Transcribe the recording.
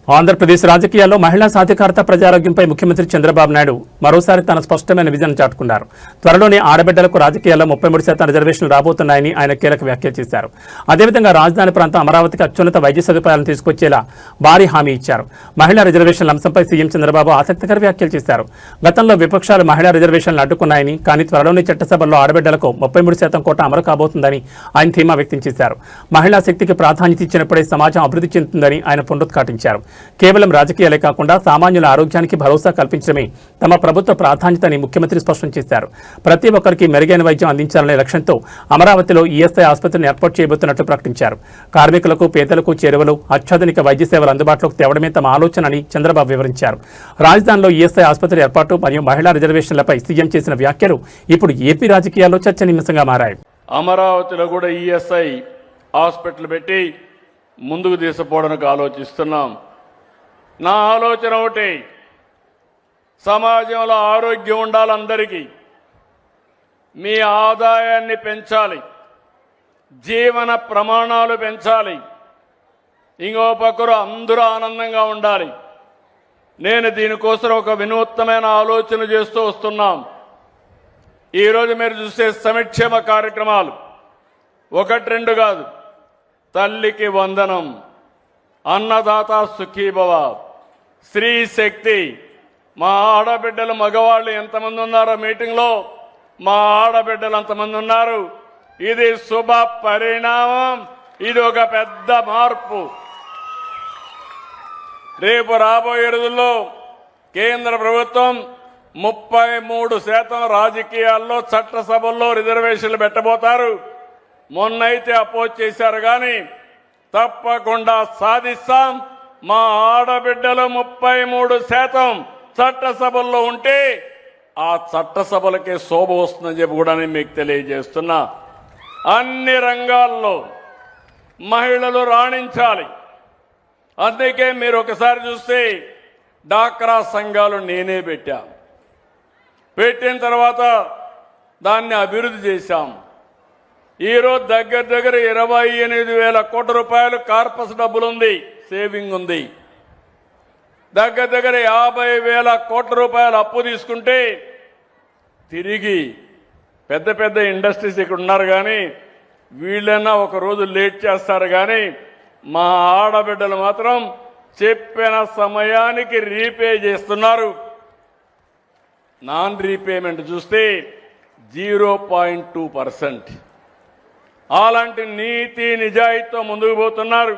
ఆంధ్రప్రదేశ్ రాజకీయాల్లో మహిళా సాధికారత ప్రజారోగ్యంపై ముఖ్యమంత్రి చంద్రబాబు నాయుడు మరోసారి తన స్పష్టమైన విజన్ చాటుకున్నారు. త్వరలోనే ఆడబిడ్డలకు రాజకీయాల్లో 33% రిజర్వేషన్లు రాబోతున్నాయని ఆయన కీలక వ్యాఖ్యలు చేశారు. అదేవిధంగా రాజధాని ప్రాంతం అమరావతికి అత్యున్నత వైద్య సదుపాయాలను తీసుకొచ్చేలా భారీ హామీ ఇచ్చారు. మహిళా రిజర్వేషన్ల అంశంపై సీఎం చంద్రబాబు ఆసక్తికర వ్యాఖ్యలు చేశారు. గతంలో విపక్షాలు మహిళా రిజర్వేషన్లు అడ్డుకున్నాయని, కానీ త్వరలోనే చట్టసభల్లో ఆడబిడ్డలకు 33% కోటా అమలు కాబోతుందని ఆయన ధీమా వ్యక్తం చేశారు. మహిళా శక్తికి ప్రాధాన్యత ఇచ్చినప్పుడే సమాజం అభివృద్ధి చెందుతుందని ఆయన పునరుద్ఘాటించారు. కేవలం రాజకీయాలే కాకుండా సామాన్యుల ఆరోగ్యానికి భరోసా కల్పించడమే తమ ప్రభుత్వ ప్రాధాన్యతని ముఖ్యమంత్రి స్పష్టం చేశారు. ప్రతి ఒక్కరికి మెరుగైన వైద్యం అందించాలనే లక్ష్యంతో అమరావతిలో ఈఎస్ఐ ఆసుపత్రిని ఏర్పాటు చేయబోతున్నట్లు ప్రకటించారు. కార్మికులకు, పేదలకు చేరువలు, అత్యాధునిక వైద్య సేవలు అందుబాటులోకి తేవడమే తమ ఆలోచన అని చంద్రబాబు వివరించారు. రాజధానిలో ఈఎస్ఐ ఆసుపత్రి ఏర్పాటు మరియు మహిళా రిజర్వేషన్లపై సీఎం చేసిన వ్యాఖ్యలు ఇప్పుడు ఏపీ రాజకీయాల్లో చర్చనీయాంశంగా మారాయి. అమరావతిలో కూడా ఈఎస్ఐ హాస్పిటల్ పెట్టి ముందుకు తీసుకుపోవడానికి ఆలోచిస్తున్నాం. నా ఆలోచన ఒకటి, సమాజంలో ఆరోగ్యం ఉండాలి, అందరికీ మీ ఆదాయాన్ని పెంచాలి, జీవన ప్రమాణాలు పెంచాలి, ఇంకో పక్కరు అందరూ ఆనందంగా ఉండాలి. నేను దీనికోసం ఒక వినూత్నమైన ఆలోచన చేస్తూ వస్తున్నాం. ఈరోజు మీరు చూసే సంక్షేమ కార్యక్రమాలు 1-2 కాదు. తల్లికి వందనం, అన్నదాత సుఖీభవ, స్త్రీ శక్తి. మా ఆడబిడ్డలు మగవాళ్ళు ఎంతమంది ఉన్నారో మీటింగ్లో, మా ఆడబిడ్డలు అంతమంది ఉన్నారు. ఇది శుభ పరిణామం, ఇది ఒక పెద్ద మార్పు. రేపు రాబోయే రోజుల్లో కేంద్ర ప్రభుత్వం 33% రాజకీయాల్లో చట్టసభల్లో రిజర్వేషన్లు పెట్టబోతారు. మొన్నైతే అపోజ్ చేశారు, కానీ తప్పకుండా సాధిస్తాం. మా ఆడబిడ్డలు 33% చట్టసభల్లో ఉంటే ఆ చట్టసభలకే శోభ వస్తుందని చెప్పి కూడా నేను మీకు తెలియజేస్తున్నా. అన్ని రంగాల్లో మహిళలు రాణించాలి. అందుకే మీరు ఒకసారి చూస్తే డాక్రా సంఘాలు నేనే పెట్టిన తర్వాత దాన్ని అభివృద్ధి చేశాం. ఈరోజు దగ్గర 28,000 కోట్ల రూపాయలు కార్పస్ డబ్బులుంది, సేవింగ్ ఉంది. దగ్గర 50,000 కోట్ల రూపాయలు అప్పు తీసుకుంటే తిరిగి పెద్ద ఇండస్ట్రీస్ ఇక్కడ ఉన్నారు, కానీ వీళ్ళైనా ఒక రోజు లేట్ చేస్తారు, కానీ మా ఆడబిడ్డలు మాత్రం చెప్పిన సమయానికి రీపే చేస్తున్నారు. నాన్ రీపేమెంట్ చూస్తే 0.2%. అలాంటి నీతి నిజాయితీతో ముందుకు పోతున్నారు.